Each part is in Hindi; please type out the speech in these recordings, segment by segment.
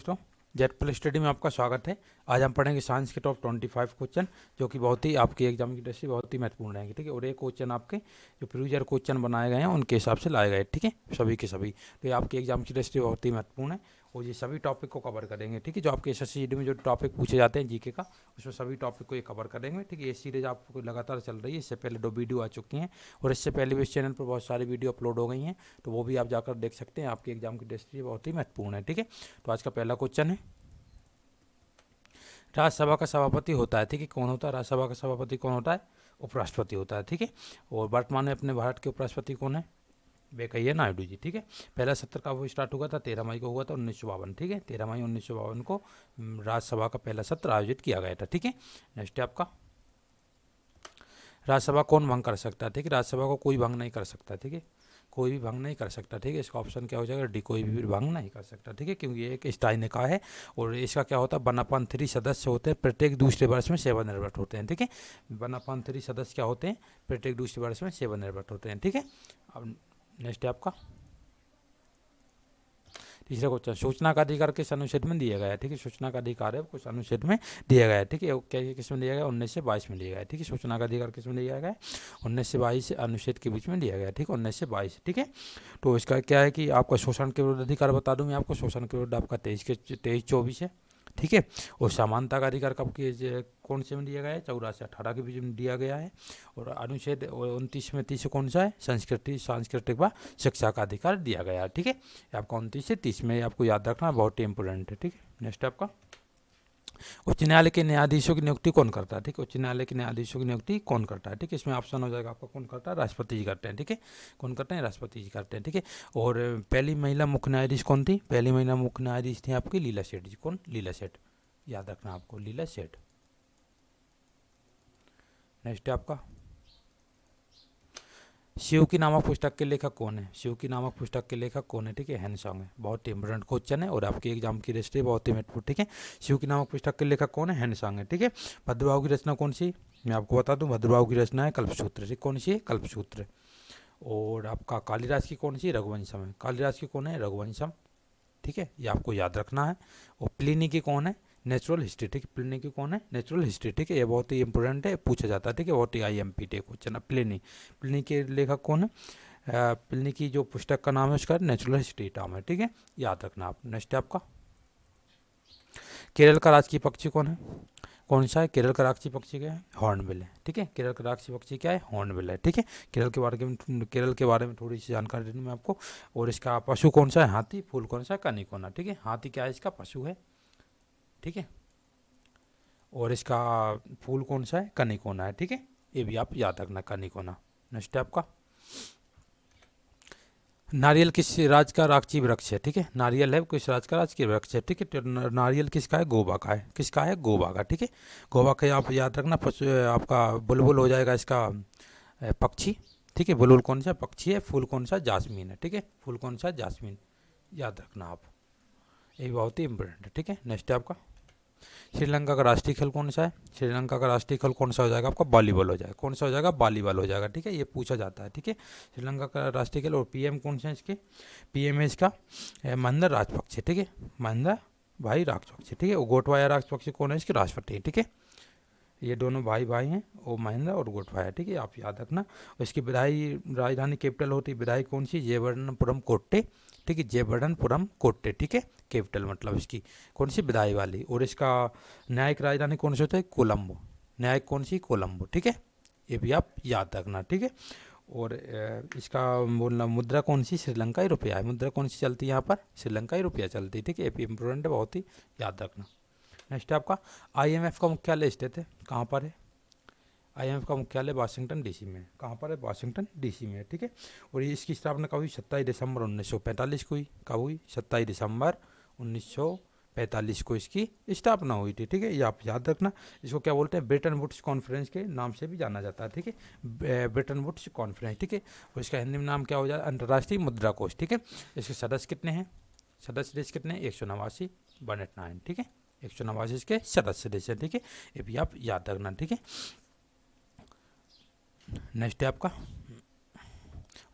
दोस्तों, जेट प्ले स्टडी में आपका स्वागत है। आज हम पढ़ेंगे साइंस के टॉप 25 क्वेश्चन जो कि बहुत ही आपके एग्जाम की दृष्टि बहुत ही महत्वपूर्ण रहेंगे। ठीक है, और एक क्वेश्चन आपके जो प्रीवियस क्वेश्चन बनाए गए हैं उनके हिसाब से लाए गए। ठीक है, सभी के सभी, तो ये आपके एग्जाम की दृष्टि बहुत ही महत्वपूर्ण है और ये सभी टॉपिक को कवर करेंगे। ठीक है, जो आपके SSCD में जो टॉपिक पूछे जाते हैं जीके का, उसमें सभी टॉपिक को ये कवर करेंगे। ठीक है, ये सीरीज आपको लगातार चल रही है। इससे पहले 2 वीडियो आ चुकी हैं और इससे पहले भी इस चैनल पर बहुत सारी वीडियो अपलोड हो गई हैं, तो वो भी आप जाकर देख सकते हैं। आपके एग्जाम की दृष्टि बहुत ही महत्वपूर्ण है। ठीक है, तो आज का पहला क्वेश्चन है, राज्यसभा का सभापति होता है। ठीक है, कौन होता है राज्यसभा का सभापति? कौन होता है? उपराष्ट्रपति होता है। ठीक है, और वर्तमान में अपने भारत के उपराष्ट्रपति कौन है? वेंकैया नायडू जी। ठीक है, पहला सत्र का वो स्टार्ट हुआ था 13 मई को हुआ था 1952। ठीक है, 13 मई 1952 को राज्यसभा का पहला सत्र आयोजित किया गया था। ठीक है, नेक्स्ट है आपका, राज्यसभा कौन भंग कर सकता है? ठीक है, राज्यसभा को कोई भंग नहीं कर सकता। ठीक है, कोई भी भंग नहीं कर सकता। ठीक है, इसका ऑप्शन क्या हो जाएगा? डी, कोई भी भंग नहीं कर सकता। ठीक है, क्योंकि ये एक स्थायी निकाय है और इसका क्या होता है, 1/3 सदस्य होते हैं, प्रत्येक दूसरे वर्ष में सेवानिवृत्त होते हैं। ठीक है, 1/3 सदस्य क्या होते हैं? प्रत्येक दूसरे वर्ष में सेवानिवृत्त होते हैं। ठीक है, अब नेक्स्ट है आपका तीसरा क्वेश्चन, सूचना का अधिकार किस अनुच्छेद में दिया गया है? ठीक है, सूचना का अधिकार है कुछ अनुच्छेद में दिया गया है। ठीक है, क्या किस में दिया गया? 19 से 22 में दिया गया है। ठीक है, सूचना का अधिकार किस में दिया गया है? 19 से 22 अनुच्छेद के बीच में दिया गया है। ठीक है, 19 से 22। ठीक है, तो इसका क्या है कि आपका शोषण के विरुद्ध अधिकार बता दूं मैं आपको, शोषण के विरुद्ध आपका 23-24 है। ठीक है, और समानता का अधिकार कब के कौन से में दिया गया है? 84-18 के बीच में दिया गया है। और अनुच्छेद 29 में 30 कौन सा है? सांस्कृतिक व शिक्षा का अधिकार दिया गया है। ठीक है, आपका 29 से 30 में आपको याद रखना बहुत ही इंपॉर्टेंट है। ठीक है, नेक्स्ट आपका, उच्च न्यायालय के न्यायाधीशों की नियुक्ति कौन करता है? ठीक है, उच्च न्यायालय के न्यायाधीशों की नियुक्ति कौन करता है? ठीक है, इसमें ऑप्शन हो जाएगा आपका, कौन करता है? राष्ट्रपति जी करते हैं। ठीक है, कौन करते हैं? राष्ट्रपति जी करते हैं। ठीक है, और पहली महिला मुख्य न्यायाधीश कौन थी? पहली महिला मुख्य न्यायाधीश थी आपकी लीला सेठ जी। कौन? लीला सेठ, याद रखना आपको, लीला सेठ। नेक्स्ट है आपका, शिव की नामक पुस्तक के लेखक कौन है? शिव की नामक पुस्तक के लेखक कौन है? ठीक है, हैंसॉन्ग है। बहुत ही इंपॉर्टेंट क्वेश्चन है और आपके एग्जाम की दृष्टि बहुत ही महत्वपूर्ण। ठीक है, शिव की नामक पुस्तक के लेखक कौन है? हैंसॉन्ग है। ठीक है, भद्रबाहु की रचना कौन सी? मैं आपको बता दूं, भद्रबाहु की रचना है कल्पसूत्र। ठीक, कौन सी है? कल्पसूत्र। और आपका कालिदास की कौन सी? रघुवंशम है। कालिदास की कौन है? रघुवंशम। ठीक है, ये आपको याद रखना है। और प्लिनी की कौन है? Natural history. ठीक है, प्लिनी की कौन है? Natural history. ठीक है, ये बहुत ही इंपॉर्टेंट है, पूछा जाता है। ठीक है, बहुत ही IMP क्वेश्चन है। प्लिनी, प्लिनी के लेखक कौन है? प्लिनी की जो पुस्तक का नाम है उसका नेचुरल हिस्ट्री नाम है। ठीक है, याद रखना आप। नेक्स्ट है आपका, केरल का राजकीय पक्षी कौन है? कौन सा है? केरल का राजकीय पक्षी क्या है? हॉर्नबिल है। ठीक है, केरल का राजकीय पक्षी क्या है? हॉर्नबिल है। ठीक है, केरल के बारे में थोड़ी सी जानकारी देनी मैं आपको। और इसका पशु कौन सा है? हाथी। फूल कौन सा है? कनिकोना। ठीक है, हाथी क्या है? इसका पशु है। ठीक है, और इसका फूल कौन सा है? कनिकोना है। ठीक है, ये भी आप याद रखना, कनिकोना। नेक्स्ट है आपका, नारियल किस राज्य का राजकीय वृक्ष है? ठीक है, नारियल है किस राज्य का राजकीय वृक्ष है? ठीक है, तो नारियल किसका है? गोवा का है। किसका है? गोवा का। ठीक है, गोवा का आप याद रखना। आपका बुलबुल हो जाएगा इसका पक्षी। ठीक है, बुलबुल कौन सा पक्षी है? फूल कौन सा? जासमीन है। ठीक है, फूल कौन सा? जासमीन, याद रखना आप, ये बहुत ही इंपॉर्टेंट है। ठीक है, नेक्स्ट है आपका, श्रीलंका का राष्ट्रीय खेल कौन सा है? श्रीलंका का राष्ट्रीय खेल कौन सा हो जाएगा आपका? वॉलीबॉल हो जाएगा। कौन सा हो जाएगा? वॉलीबॉल हो जाएगा। ठीक है, ये पूछा जाता है। ठीक है, श्रीलंका का राष्ट्रीय खेल। और PM कौन सा है इसके? PM है इसका महिंदा राजपक्षे। ठीक है, महिंदा भाई राजपक्षे। ठीक है, और गोटबाया राजपक्षे कौन है? इसके राष्ट्रपति। ठीक है, ये दोनों भाई हैं, वो महिंदा और गोटबाया। ठीक है, आप याद रखना। और इसकी विधायी राजधानी कैपिटल होती है विधायी कौन सी? जयवर्धनपुरम कोट्टे। ठीक है, जयवर्धनपुरम कोट्टे। ठीक है, कैपिटल मतलब इसकी कौन सी? विधायी वाली। और इसका न्यायिक राजधानी कौन सी होती है? कोलंबो। न्यायिक कौन सी? कोलंबो। ठीक है, ये भी आप याद रखना। ठीक है, और इसका बोलना मुद्रा कौन सी? श्रीलंकाई रुपया है। मुद्रा कौन सी चलती है यहाँ पर? श्रीलंकाई रुपया चलती है। ठीक है, ये भी इंपॉर्टेंट है, बहुत ही याद रखना। नेक्स्ट है आपका, IMF का मुख्यालय स्थित है कहाँ पर है? IMF का मुख्यालय वाशिंगटन DC में है। कहाँ पर है? वाशिंगटन DC में है। ठीक है, और ये इसकी स्थापना कब हुई? 27 दिसंबर 1945 को हुई। कब हुई? 27 दिसंबर 1945 को इसकी स्थापना हुई थी। ठीक है, ये आप याद रखना। इसको क्या बोलते हैं? ब्रेटन वुड्स कॉन्फ्रेंस के नाम से भी जाना जाता है। ठीक है, ब्रेटन वुड्स कॉन्फ्रेंस। ठीक है, और इसका हिंदी में नाम क्या हो जाए? अंतर्राष्ट्रीय मुद्रा कोष। ठीक है, इसके सदस्य कितने हैं? सदस्य देश कितने हैं? 189, 189। ठीक है, 189 इसके सदस्य देश हैं। ठीक है, ये भी आप याद रखना। ठीक है, नेक्स्ट है आपका,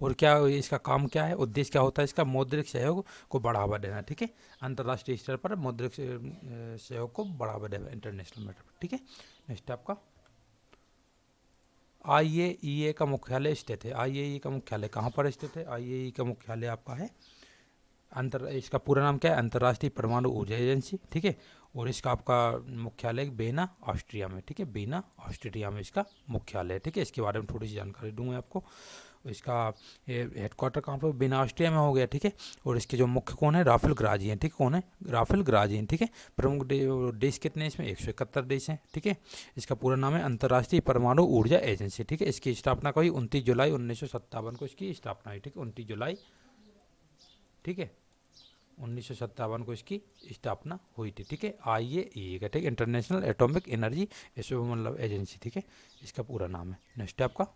और क्या इसका काम क्या है, उद्देश्य क्या होता है इसका, मौद्रिक सहयोग को बढ़ावा देना, ठीक है, अंतर्राष्ट्रीय स्तर पर मौद्रिक सहयोग को बढ़ावा देना इंटरनेशनल मैटर पर, ठीक है। नेक्स्ट आपका IAEA का मुख्यालय स्थित है। IAEA का मुख्यालय कहाँ पर स्थित है? IAEA का मुख्यालय आपका है इसका पूरा नाम क्या है, अंतर्राष्ट्रीय परमाणु ऊर्जा एजेंसी, ठीक है। और इसका आपका मुख्यालय वेना ऑस्ट्रिया में, ठीक है, वेना ऑस्ट्रिया में इसका मुख्यालय है, ठीक है। इसके बारे में थोड़ी सी जानकारी दूंगा आपको। इसका हेडक्वार्टर कहाँ पर, वेना ऑस्ट्रिया में हो गया, ठीक है। और इसके जो मुख्य कौन है, राफेल ग्राजी हैं, ठीक है, कौन है, राफेल ग्राजी हैं, ठीक है। प्रमुख देश कितने हैं इसमें, 171 देश हैं, ठीक है। इसका पूरा नाम है अंतर्राष्ट्रीय परमाणु ऊर्जा एजेंसी, ठीक है। इसकी स्थापना हुई 29 जुलाई 1957 को इसकी स्थापना हुई, ठीक है, 29 जुलाई, ठीक है, 1957 को इसकी स्थापना हुई थी, ठीक है। IAEA का, ठीक है, इंटरनेशनल एटॉमिक एनर्जी मतलब एजेंसी, ठीक है, इसका पूरा नाम है। नेक्स्ट है आपका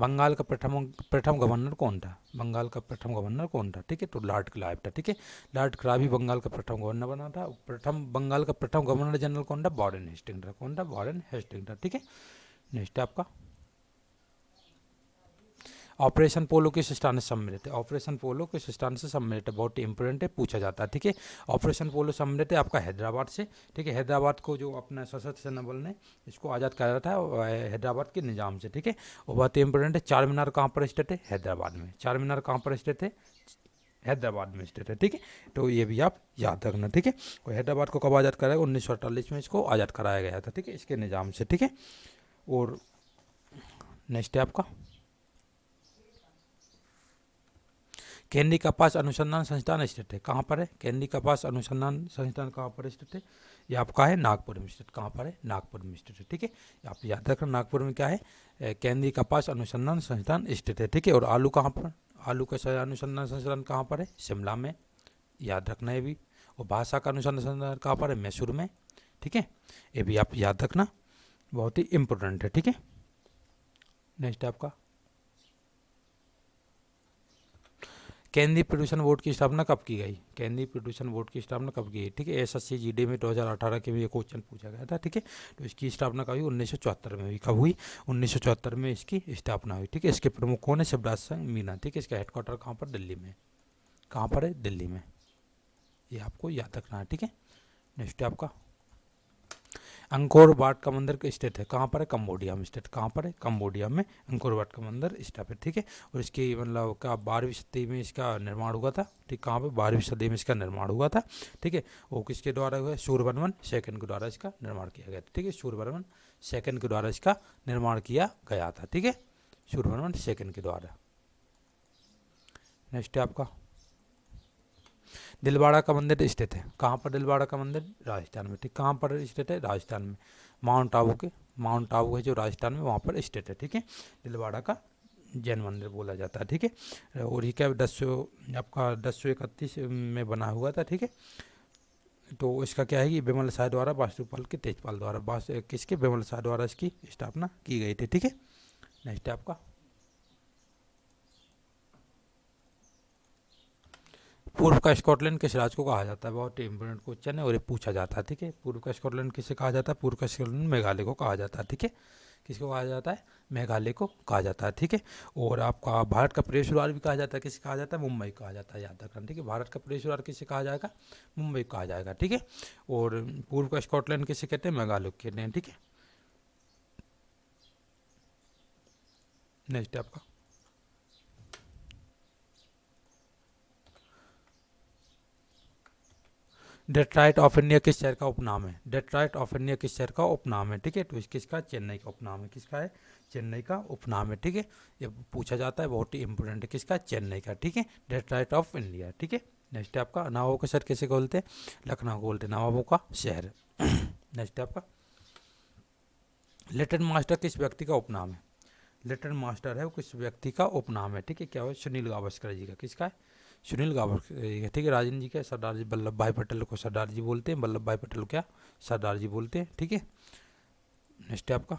बंगाल का प्रथम गवर्नर कौन था? बंगाल का प्रथम गवर्नर कौन था? ठीक है, तो लॉर्ड क्लाइव था, ठीक है। लॉर्ड क्लाइव ही बंगाल का प्रथम गवर्नर बना था। बंगाल का प्रथम गवर्नर जनरल कौन था? वारेन हेस्टिंग्स था। कौन था? वारेन हेस्टिंग्स था, ठीक है। नेक्स्ट है आपका ऑपरेशन पोलो किस स्थान से सम्मिलित है? ऑपरेशन पोलो किस स्थान से सम्मिलित है? बहुत ही इंपॉर्टेंट है, पूछा जाता है, ठीक है। ऑपरेशन पोलो सम्मिलित है आपका हैदराबाद से, ठीक है। हैदराबाद को जो अपना सशस्त्र सेना बल ने इसको आज़ाद कराया था हैदराबाद के निज़ाम से, ठीक है। और बहुत ही इंपॉर्टेंट है, चार मीनार कहाँ पर स्थित है? हैदराबाद में। चार मीनार कहाँ पर स्थित है? हैदराबाद में स्थित है, ठीक है। तो ये भी आप याद रखना, ठीक है। और हैदराबाद को कब आज़ाद कराया? 1948 में इसको आज़ाद कराया गया था, ठीक है, इसके निज़ाम से, ठीक है। और नेक्स्ट है आपका केंद्रीय कपास अनुसंधान संस्थान स्थित है। कहाँ पर है? केंद्रीय कपास अनुसंधान संस्थान कहाँ पर स्थित है? ये आपका है नागपुर में स्थित। कहाँ पर है? नागपुर में स्थित है, ठीक है। आप याद रखना नागपुर में क्या है, केंद्रीय कपास अनुसंधान संस्थान स्थित है, ठीक है। और आलू कहाँ पर? आलू का अनुसंधान संस्थान कहाँ पर है? शिमला में, याद रखना है भी। और भाषा का अनुसंधान संस्थान कहाँ पर है? मैसूर में, ठीक है। ये भी आप याद रखना, बहुत ही इंपॉर्टेंट है, ठीक है। नेक्स्ट आपका केंद्रीय प्रदूषण बोर्ड की स्थापना कब की गई? केंद्रीय प्रदूषण बोर्ड की स्थापना कब की गई? ठीक है, SSC GD में 2018 के भी ये क्वेश्चन पूछा गया था, ठीक है। तो इसकी स्थापना कब हुई? 1974 में हुई। कब हुई? 1974 में इसकी स्थापना हुई, ठीक है। इसके प्रमुख कौन है? शिवराज सिंह मीना, ठीक है। इसका हेडक्वार्टर कहाँ पर? दिल्ली में। कहाँ पर है? दिल्ली में। ये आपको याद रखना है, ठीक है। नेक्स्ट आपका अंकोर वाट का मंदिर स्थित है। कहाँ पर है? कंबोडिया में स्थित। कहाँ पर है? कंबोडिया में अंकोर वाट का मंदिर स्थित है, ठीक है। और इसकी मतलब क्या 12वीं सदी में इसका निर्माण हुआ था, ठीक। कहाँ पे? 12वीं सदी में इसका निर्माण हुआ था, ठीक है। वो किसके द्वारा हुआ है? सूर्यवर्मन सेकंड के द्वारा इसका निर्माण किया गया था, ठीक है। सूर्यवर्मन सेकंड के द्वारा इसका निर्माण किया गया था, ठीक है, सूर्यवर्मन सेकंड के द्वारा। नेक्स्ट है आपका दिलवाड़ा का मंदिर स्थित है। कहाँ पर दिलवाड़ा का मंदिर? राजस्थान में, ठीक। कहाँ पर स्थित है? राजस्थान में। माउंट आबू है जो राजस्थान में, वहाँ पर स्थित है, ठीक है। दिलवाड़ा का जैन मंदिर बोला जाता है, ठीक है। और ये क्या 1031 में बना हुआ था, ठीक है। तो इसका क्या है कि विमल शाह द्वारा वास्तुपाल के तेजपाल द्वारा किसके? विमल शाह द्वारा इसकी स्थापना की गई थी, ठीक है। नेक्स्ट है आपका पूर्व का स्कॉटलैंड किस राज्य को कहा जाता है? बहुत ही इंपॉर्टेंट क्वेश्चन है और ये पूछा जाता है, ठीक है। पूर्व का स्कॉटलैंड किसे कहा जाता है? पूर्व का स्कॉटलैंड मेघालय को कहा जाता है, ठीक है। किसको कहा जाता है? मेघालय को कहा जाता है, ठीक है। और आपका भारत का प्रवेश भी कहा जाता है। किसे कहा जाता है? मुंबई कहा जाता है, याद रखना, ठीक है। भारत का प्रवेश किसे कहा जाएगा? मुंबई कहा जाएगा, ठीक है। और पूर्व का स्कॉटलैंड किसे कहते हैं? मेघालय को कहते हैं, ठीक है। नेक्स्ट आपका डेट्राइट ऑफ इंडिया किस शहर का उपनाम है? डेट्राइट ऑफ इंडिया किस शहर का उपनाम है? ठीक है, तो किसका? चेन्नई का उपनाम है। किसका है? चेन्नई का उपनाम है, ठीक है। ये पूछा जाता है, बहुत ही इंपॉर्टेंट है। किसका? चेन्नई का, ठीक है। डेट्राइट ऑफ इंडिया, ठीक है। नेक्स्ट है आपका नवाबों का शहर किसे बोलते हैं? लखनऊ को बोलते हैं, नवाबों का शहर। नेक्स्ट है आपका लिटिल मास्टर किस व्यक्ति का उपनाम है? लिटिल मास्टर है वो किस व्यक्ति का उपनाम है? ठीक है, क्या हो? सुनील गावस्कर जी का। किसका है? सुनील गावस्कर, ठीक है। राजन जी का सरदार जी वल्लभ भाई पटेल को सरदार जी बोलते हैं, वल्लभ भाई पटेल को क्या? सरदार जी बोलते हैं, ठीक है। नेक्स्ट है आपका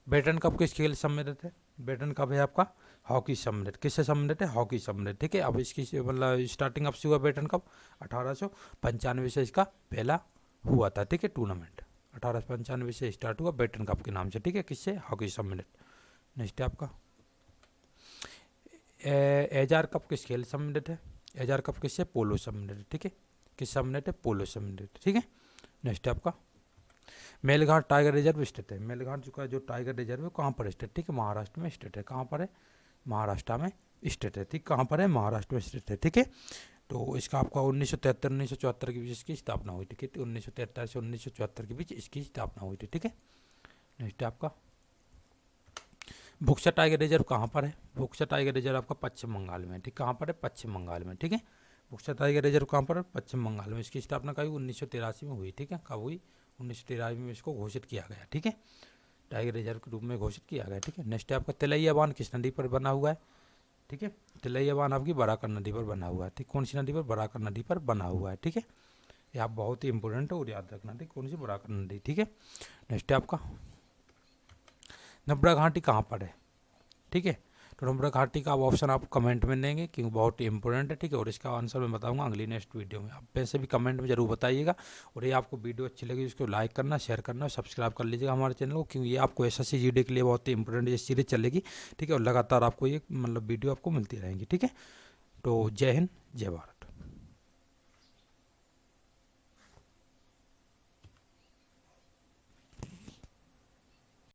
बैटन कप किस खेल से सम्मिलित है? बैटन कप है आपका हॉकी सम्मिलित। किससे सम्मिलित है? हॉकी सम्मिलित, ठीक है। अब इसकी मतलब स्टार्टिंग अब से हुआ बैटन कप 1895 से इसका पहला हुआ था, ठीक है, टूर्नामेंट 1895 से स्टार्ट हुआ बेटन कप के नाम से, ठीक है, किससे, हॉकी सम्मिलित। नेक्स्ट है आपका एजार कप किस खेल सम्मिलित है, एजार कप किससे, पोलो सम्मिलित है, ठीक है, किस सम्मिलित है, पोलो सम्मिलित, ठीक है। नेक्स्ट है आपका मेलघाट टाइगर रिजर्व स्थित है, मेलघाट जो टाइगर रिजर्व है कहाँ पर स्थित, ठीक है, महाराष्ट्र में स्थित है, कहाँ पर है, महाराष्ट्र में स्थित है, ठीक, कहाँ पर है, महाराष्ट्र में स्थित है, ठीक है। तो इसका आपका 1973-1974 के बीच इसकी स्थापना हुई थी, ठीक है, 1973 से 1974 के बीच इसकी स्थापना हुई थी, ठीक है। नेक्स्ट है आपका बुक्सा टाइगर रिजर्व कहाँ पर है, बुक्सा टाइगर रिजर्व आपका पश्चिम बंगाल में, ठीक, कहाँ पर है, पश्चिम बंगाल में, ठीक है। बुक्सा टाइगर रिजर्व कहाँ पर है, पश्चिम बंगाल में। इसकी स्थापना कभी 1983 में हुई, ठीक है, कब हुई, 1983 में इसको घोषित किया गया, ठीक है, टाइगर रिजर्व के रूप में घोषित किया गया, ठीक है। नेक्स्ट है आपका तिलैया बांध किस नदी पर बना हुआ है, ठीक है, तिलैया बांध आपकी बराकर नदी पर बना हुआ है, ठीक, कौन सी नदी पर, बराकर नदी पर बना हुआ है, ठीक है, ये आप बहुत ही इंपॉर्टेंट है और याद रखना, ठीक, कौन सी, बराकर नदी, ठीक है। नेक्स्ट है आपका नुब्रा घाटी कहाँ पर है, ठीक है, तो नुब्रा घाटी का आप ऑप्शन आप कमेंट में देंगे क्योंकि बहुत ही इंपॉर्टेंट है, ठीक है, और इसका आंसर मैं बताऊंगा अगली नेक्स्ट वीडियो में। आप वैसे भी कमेंट में जरूर बताइएगा, और ये आपको वीडियो अच्छी लगी इसको लाइक करना, शेयर करना और सब्सक्राइब कर लीजिएगा हमारे चैनल को, क्योंकि ये आपको एसएससी जीडी के लिए बहुत ही इंपॉर्टेंट ये सीरीज चलेगी, ठीक है, और लगातार आपको ये मतलब वीडियो आपको मिलती रहेंगी, ठीक है। तो जय हिंद, जय भारत।